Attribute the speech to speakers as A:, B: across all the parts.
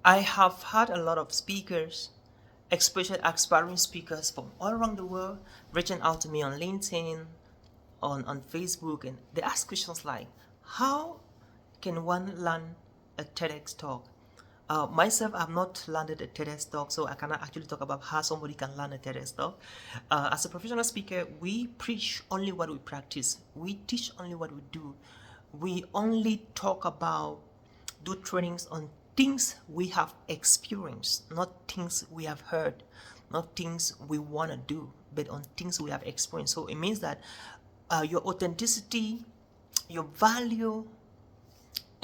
A: I have had a lot of speakers, especially aspiring speakers from all around the world, reaching out to me on LinkedIn, on Facebook, and they ask questions like, how can one learn a TEDx talk? Myself, I've not landed a TEDx talk, so I cannot actually talk about how somebody can learn a TEDx talk. As a professional speaker, we preach only what we practice. We teach only what we do. We only talk about, do trainings on things we have experienced, not things we have heard, not things we want to do, but on things we have experienced. So it means that your authenticity, your value,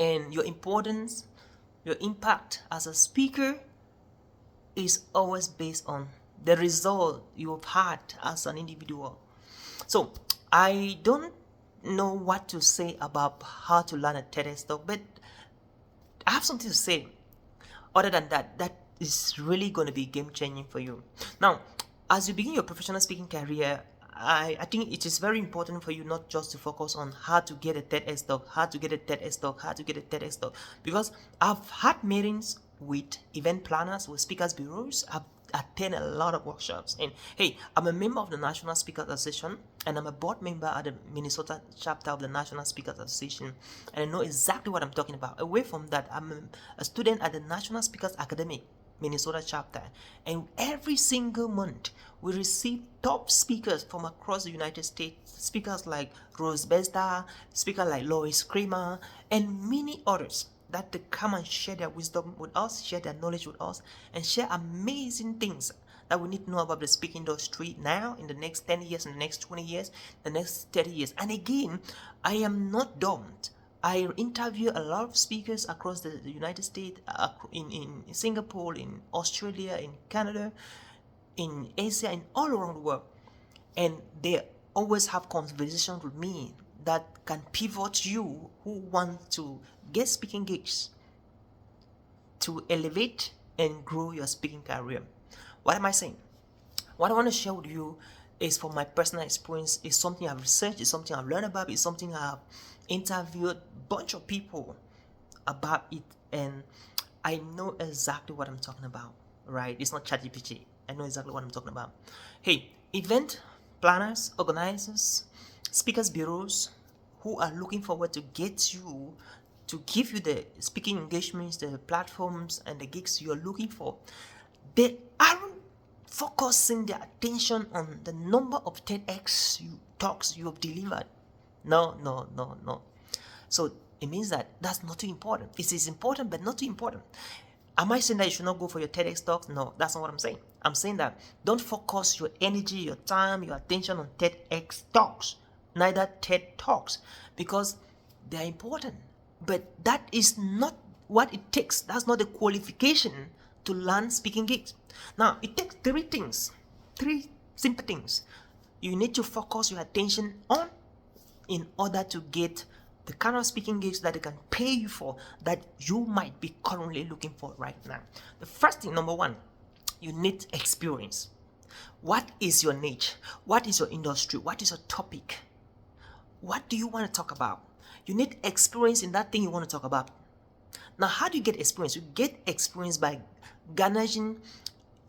A: and your importance, your impact as a speaker is always based on the result you've had as an individual. So I don't know what to say about how to learn a TEDx talk, but I have something to say. Other than that, that is really going to be game changing for you. Now, as you begin your professional speaking career, I think it is very important for you not just to focus on how to get a TEDx talk, how to get a TEDx talk, how to get a TEDx talk. Because I've had meetings with event planners, with speakers bureaus. I've attended a lot of workshops. And hey, I'm a member of the National Speakers Association, and I'm a board member at the Minnesota chapter of the National Speakers Association. And I know exactly what I'm talking about. Away from that, I'm a student at the National Speakers Academy Minnesota chapter, and every single month we receive top speakers from across the United States, speakers like Rose Besta, speakers like Lois Kramer, and many others that they come and share their wisdom with us, share their knowledge with us, and share amazing things that we need to know about the speaking industry now, in the next 10 years, in the next 20 years, the next 30 years. And again, I am not daunted. I interview a lot of speakers across the United States, in Singapore, in Australia, in Canada, in Asia, and all around the world. And they always have conversations with me that can pivot you who want to get speaking gigs to elevate and grow your speaking career. What am I saying? What I want to share with you is from my personal experience. It's something I've researched, it's something I've learned about, it's something I've interviewed a bunch of people about it, and I know exactly what I'm talking about, right? It's not ChatGPT. I know exactly what I'm talking about. Hey, event planners, organizers, speakers bureaus who are looking forward to get you, to give you the speaking engagements, the platforms, and the gigs you're looking for, they aren't focusing their attention on the number of TEDx talks you have delivered. No, no, no, no. So it means that that's not too important. It is important, but not too important. Am I saying that you should not go for your TEDx talks? No, that's not what I'm saying. I'm saying that don't focus your energy, your time, your attention on TEDx talks, neither TED talks, because they are important. But that is not what it takes. That's not the qualification to learn speaking gigs. Now, it takes three simple things you need to focus your attention on in order to get the kind of speaking gigs that they can pay you for, that you might be currently looking for right now. The first thing, number one, you need experience. What is your niche? What is your industry? What is your topic? What do you want to talk about? You need experience in that thing you want to talk about. Now, how do you get experience? You get experience by garnering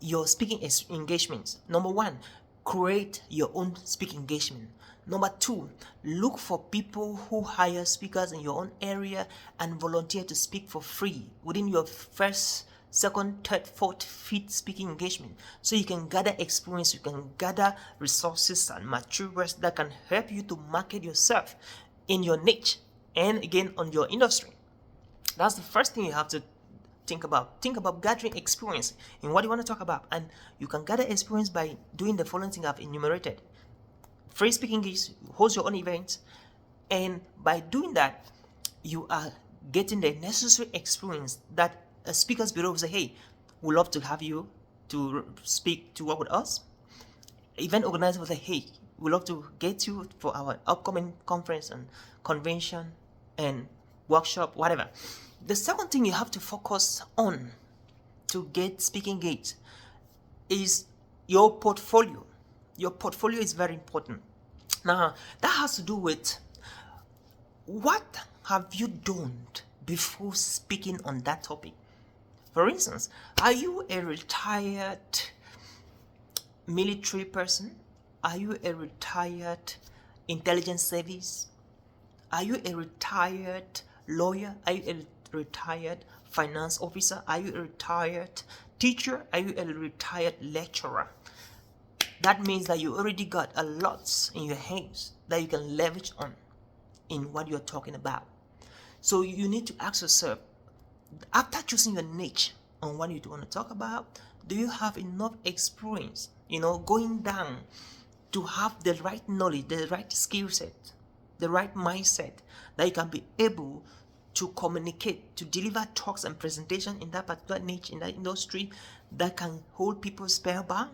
A: your speaking engagements. Number one, create your own speaking engagement. Number two, look for people who hire speakers in your own area and volunteer to speak for free within your first, second, third, fourth, fifth speaking engagement. So you can gather experience, you can gather resources and materials that can help you to market yourself in your niche and again on your industry. That's the first thing you have to think about. Think about gathering experience in what you want to talk about, and you can gather experience by doing the following thing I've enumerated. Free speaking gigs, host your own events, and by doing that, you are getting the necessary experience that a speakers bureau will say, hey, we'd love to have you to speak, to work with us. Event organizer will say, hey, we'd love to get you for our upcoming conference and convention and workshop, whatever. The second thing you have to focus on to get speaking gigs is your portfolio. Your portfolio is very important. Now, that has to do with what have you done before speaking on that topic. For instance, are you a retired military person? Are you a retired intelligence service? Are you a retired lawyer? Are you a retired finance officer? Are you a retired teacher? Are you a retired lecturer? That means that you already got a lot in your hands that you can leverage on in what you're talking about. So you need to ask yourself, after choosing your niche on what you want to talk about, do you have enough experience, going down to have the right knowledge, the right skill set, the right mindset that you can be able to communicate, to deliver talks and presentation in that particular niche, in that industry, that can hold people spellbound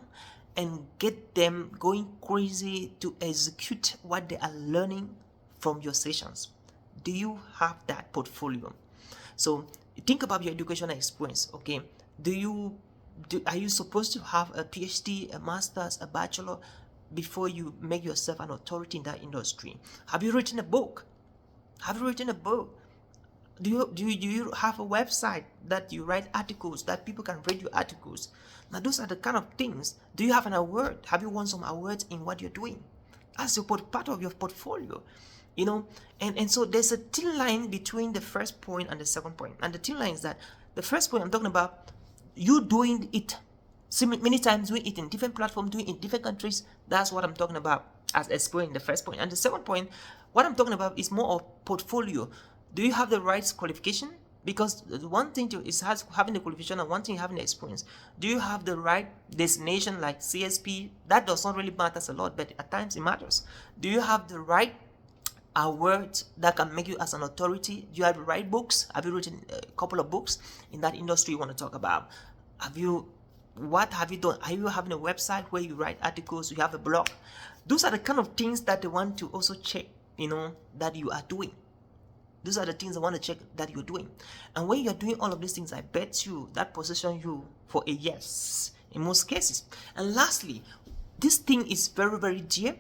A: and get them going crazy to execute what they are learning from your sessions? Do you have that portfolio? So think about your educational experience. Okay, are you supposed to have a PhD, a master's, a bachelor before you make yourself an authority in that industry? Have you written a book? Do you have a website that you write articles that people can read your articles? Now those are the kind of things. Do you have an award? Have you won some awards in what you're doing? That's your part of your portfolio, and so there's a thin line between the first point and the second point. And the thin line is that the first point I'm talking about, you doing it many times, doing it in different platforms, doing it in different countries. That's what I'm talking about as explained in the first point. And the second point, what I'm talking about is more of portfolio. Do you have the right qualification? Because one thing is having the qualification, and one thing having the experience. Do you have the right destination like CSP? That does not really matter a lot, but at times it matters. Do you have the right awards that can make you as an authority? Do you have the right books? Have you written a couple of books in that industry you want to talk about? What have you done? Are you having a website where you write articles? You have a blog? Those are the kind of things that they want to also check, that you are doing. Those are the things I want to check that you're doing. And when you're doing all of these things, I bet you that position you for a yes in most cases. And lastly, this thing is very, very dear.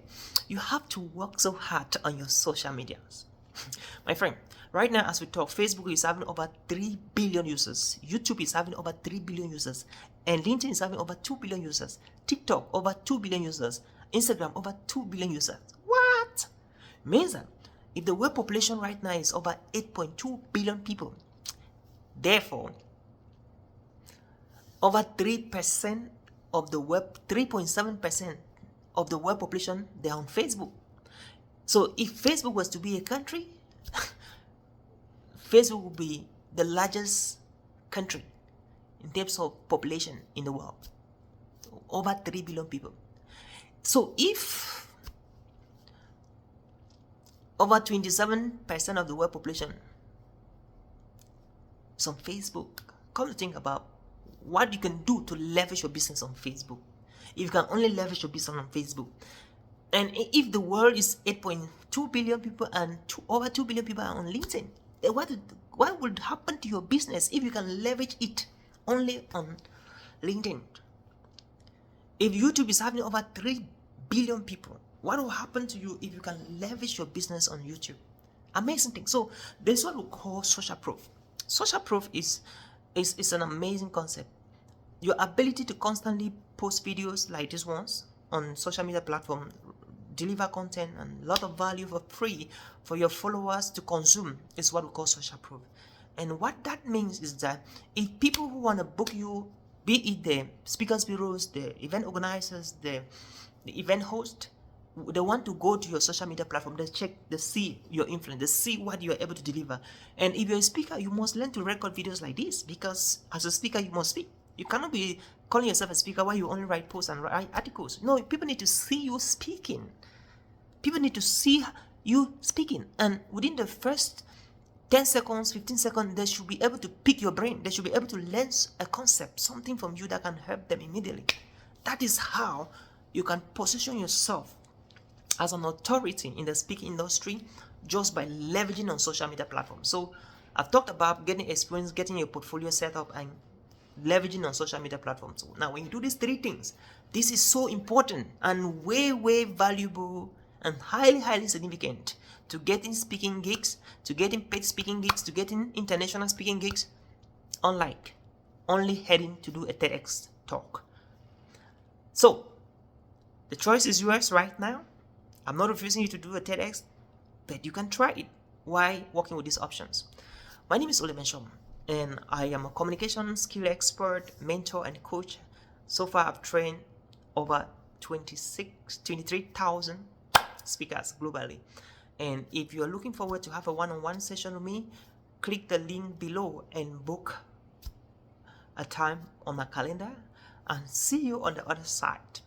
A: You have to work so hard on your social medias. My friend, right now as we talk, Facebook is having over 3 billion users. YouTube is having over 3 billion users. And LinkedIn is having over 2 billion users. TikTok, over 2 billion users. Instagram, over 2 billion users. What? Means that if the world population right now is over 8.2 billion people, therefore, over 3% of the web, 3.7% of the world population, they're on Facebook. So if Facebook was to be a country, Facebook would be the largest country in terms of population in the world. Over 3 billion people. So if over 27% of the world population is on Facebook, come to think about what you can do to leverage your business on Facebook. If you can only leverage your business on Facebook, and if the world is 8.2 billion people and over 2 billion people are on LinkedIn, then what would happen to your business if you can leverage it only on LinkedIn? If YouTube is having over 3 billion people, what will happen to you if you can leverage your business on YouTube? Amazing thing. So there's what we call social proof. Social proof is an amazing concept. Your ability to constantly post videos like these ones on social media platform, deliver content and a lot of value for free for your followers to consume is what we call social proof. And what that means is that if people who want to book you, be it the speakers bureaus, the event organizers, the event host, they want to go to your social media platform, they check, they see your influence, they see what you are able to deliver. And if you're a speaker, you must learn to record videos like this, because as a speaker, you must speak. You cannot be calling yourself a speaker while you only write posts and write articles. No, people need to see you speaking. People need to see you speaking. And within the first 10 seconds, 15 seconds, they should be able to pick your brain. They should be able to learn a concept, something from you that can help them immediately. That is how you can position yourself as an authority in the speaking industry, just by leveraging on social media platforms. So I've talked about getting experience, getting your portfolio set up, and leveraging on social media platforms. So now when you do these three things, this is so important and way, way valuable and highly, highly significant to getting speaking gigs, to getting paid speaking gigs, to getting international speaking gigs, unlike only heading to do a TEDx talk. So the choice is yours right now. I'm not refusing you to do a TEDx, but you can try it while working with these options. My name is Nshom, and I am a communication skill expert, mentor, and coach. So far, I've trained over 23,000 speakers globally. And if you're looking forward to have a one-on-one session with me, click the link below and book a time on my calendar, and see you on the other side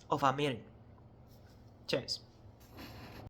A: of our meeting. Cheers.